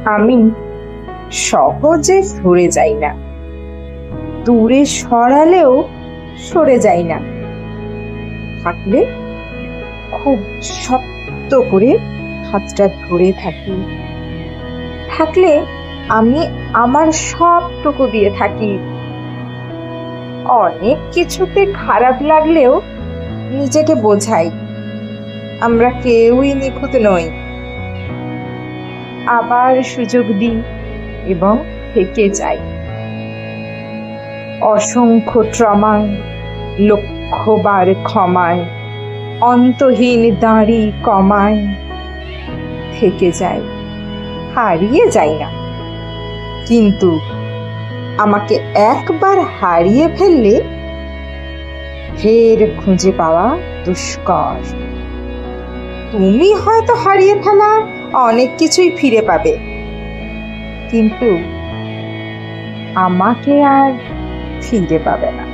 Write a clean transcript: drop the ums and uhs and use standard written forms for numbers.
আমি সহজে সরে যাই না, দূরে সরালেও সরে যাই না। থাকলে খুব শক্ত করে হাতটা ধরে থাকি। থাকলে আমি আমার সবটুকু দিয়ে থাকি। অনেক কিছুতে খারাপ লাগলেও নিজেকে বোঝাই আমরা কেউই নিখুঁত নই। আবার সুযোগ দিই এবং থেকে যাই। অসংখ্য ট্রমায়, লক্ষবার ক্ষমায়, অন্তহীন দাঁড়ি কমায় থেকে যাই, হারিয়ে যাই না। কিন্তু আমাকে একবার হারিয়ে ফেললে ফের খুঁজে পাওয়া দুষ্কর। তুমি হয়তো হারিয়ে ফেলা অনেক কিছুই ফিরে পাবে, কিন্তু আমাকে আর ফিরে পাবে না।